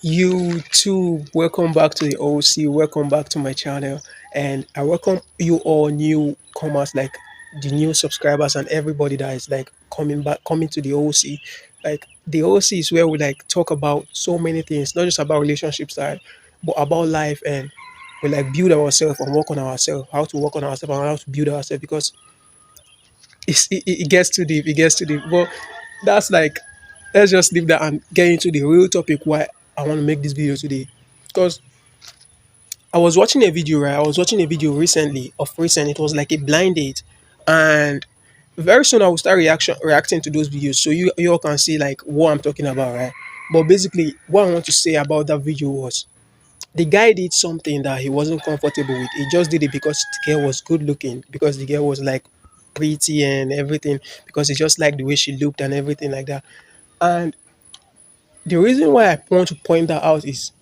You too, welcome back to the OC, welcome back to my channel, and I welcome you all newcomers, like the new subscribers and everybody that is like coming to the OC. Like the OC is where we like talk about so many things, not just about relationships, side, but about life, and we like build ourselves and work on ourselves, how to work on ourselves and how to build ourselves because it gets too deep, it gets too deep. But that's like, let's just leave that and get into the real topic why I want to make this video today. Because I was watching a video, right? I was watching a video recently of recent. It was like a blind date, and very soon I will start reacting to those videos, so you all can see like what I'm talking about, right? But basically, what I want to say about that video was the guy did something that he wasn't comfortable with. He just did it because the girl was good looking, because the girl was like pretty and everything, because he just liked the way she looked and everything like that. And the reason why I want to point that out is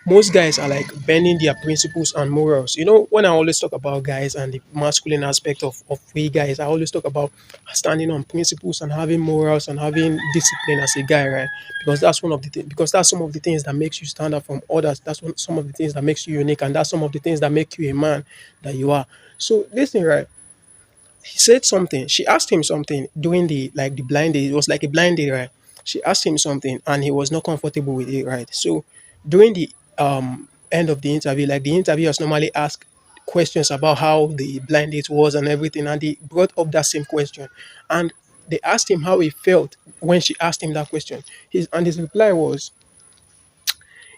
most guys are like bending their principles and morals. You know, when I always talk about guys and the masculine aspect of we guys, I always talk about standing on principles and having morals and having discipline as a guy, right? Because that's one of the things. Because that's some of the things that makes you stand out from others. Some of the things that makes you unique, and that's some of the things that make you a man that you are. So listen, right? He said something. She asked him something during the blind date. It was like a blind date, right? She asked him something and he was not comfortable with it, right? So during the end of the interview, like the interviewers normally ask questions about how the blind date was and everything, and they brought up that same question. And they asked him how he felt when she asked him that question. His reply was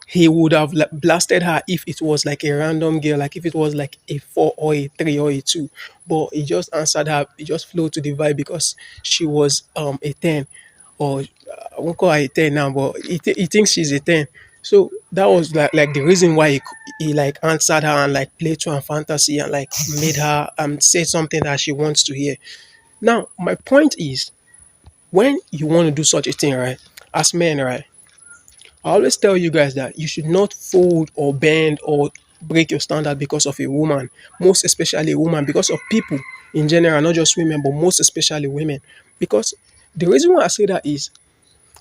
he would have like blasted her if it was like a random girl, like if it was like a 4 or a 3 or a 2. But he just answered her, he just flowed to the vibe because she was a 10, or I won't call her a 10 now, but he thinks she's a 10. So that was like the reason why he like answered her and like played to her fantasy and like made her say something that she wants to hear. Now, my point is, when you want to do such a thing, right, as men, right, I always tell you guys that you should not fold or bend or break your standard because of a woman, most especially a woman, because of people in general, not just women, but most especially women. Because the reason why I say that is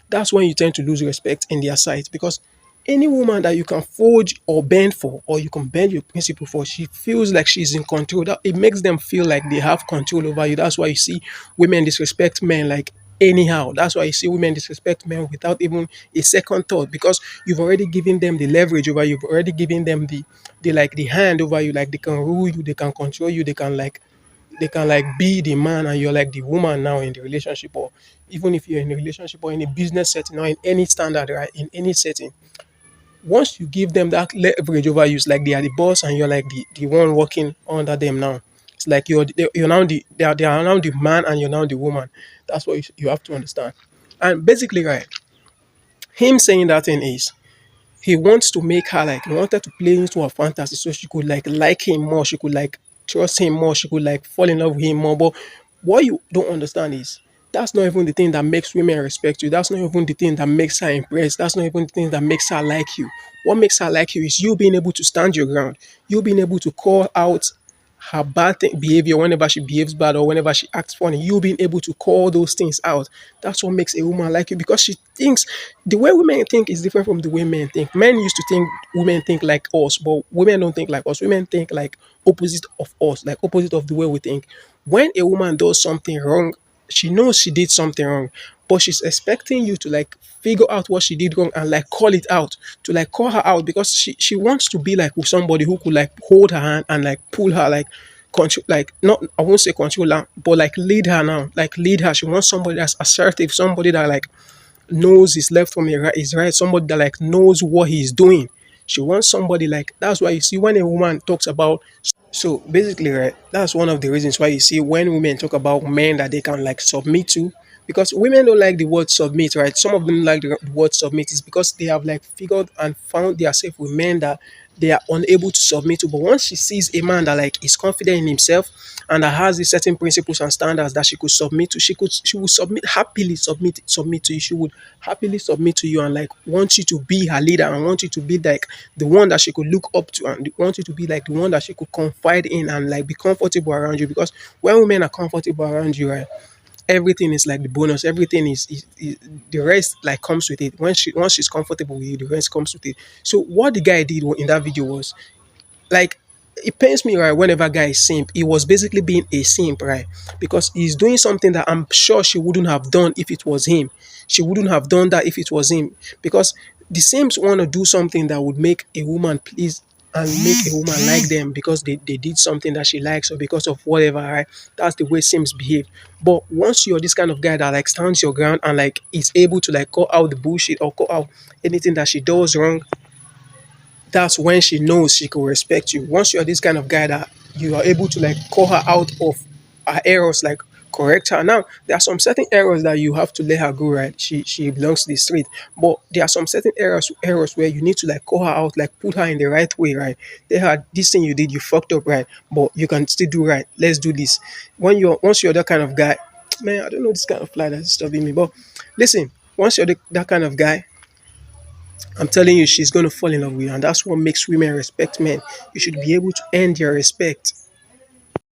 that's when you tend to lose respect in their sight. Because any woman that you can forge or bend for, or you can bend your principle for, she feels like she's in control. That it makes them feel like they have control over you. That's why you see women disrespect men like anyhow. That's why you see women disrespect men without even a second thought, because you've already given them the leverage over you. You've already given them the hand over you. Like they can rule you, they can control you, they can like be the man and you're like the woman now in the relationship, or even if you're in a relationship or in a business setting or in any standard, right, in any setting. Once you give them that leverage over you, it's like they are the boss and you're like the one working under them now. It's like you're now they are now the man and you're now the woman. That's what you have to understand. And basically, right, him saying that thing is he wants to make her like, he wanted to play into her fantasy so she could like him more, she could like trust him more, she could like fall in love with him more. But what you don't understand is that's not even the thing that makes women respect you. That's not even the thing that makes her impressed. That's not even the thing that makes her like you. What makes her like you is you being able to stand your ground. You being able to call out her behavior whenever she behaves bad or whenever she acts funny. You being able to call those things out. That's what makes a woman like you, because she thinks the way women think is different from the way men think. Men used to think women think like us, but women don't think like us. Women think like opposite of us, like opposite of the way we think. When a woman does something wrong, she knows she did something wrong, but she's expecting you to like figure out what she did wrong and like call it out, to like call her out, because she wants to be like with somebody who could like hold her hand and like pull her, like control, like not, I won't say control her, but like lead her now, like lead her. She wants somebody that's assertive, somebody that like knows his left from his right, somebody that like knows what he's doing. She wants somebody like, that's why you see when a woman talks about, so basically, right, that's one of the reasons why you see when women talk about men that they can like submit to, because women don't like the word submit, right? Some of them like the word submit is because they have like figured and found themselves with men that they are unable to submit to. But once she sees a man that like is confident in himself and that has these certain principles and standards that she could submit to, she would submit to you. She would happily submit to you and like want you to be her leader and want you to be like the one that she could look up to, and want you to be like the one that she could confide in and like be comfortable around you. Because when women are comfortable around you, right, everything is like the bonus. Everything is the rest like comes with it. When she once she's comfortable with you, the rest comes with it. So what the guy did in that video was like it pains me, right? Whenever guy is simp, he was basically being a simp, right? Because he's doing something that I'm sure she wouldn't have done if it was him. She wouldn't have done that if it was him. Because the simps want to do something that would make a woman please and make a woman like them because they did something that she likes or because of whatever, right? That's the way simps behave. But once you're this kind of guy that like stands your ground and like is able to like call out the bullshit or call out anything that she does wrong, that's when she knows she can respect you. Once you're this kind of guy that you are able to like call her out of her errors, like correct her. Now there are some certain errors that you have to let her go, right? She belongs to the street. But there are some certain errors where you need to like call her out, like put her in the right way, right? Tell her this thing you did, you fucked up, right? But you can still do right. Let's do this. Once you're that kind of guy, man, I don't know this kind of fly that's disturbing me. But listen, once you're that kind of guy, I'm telling you, she's going to fall in love with you. And that's what makes women respect men. You should be able to earn their respect.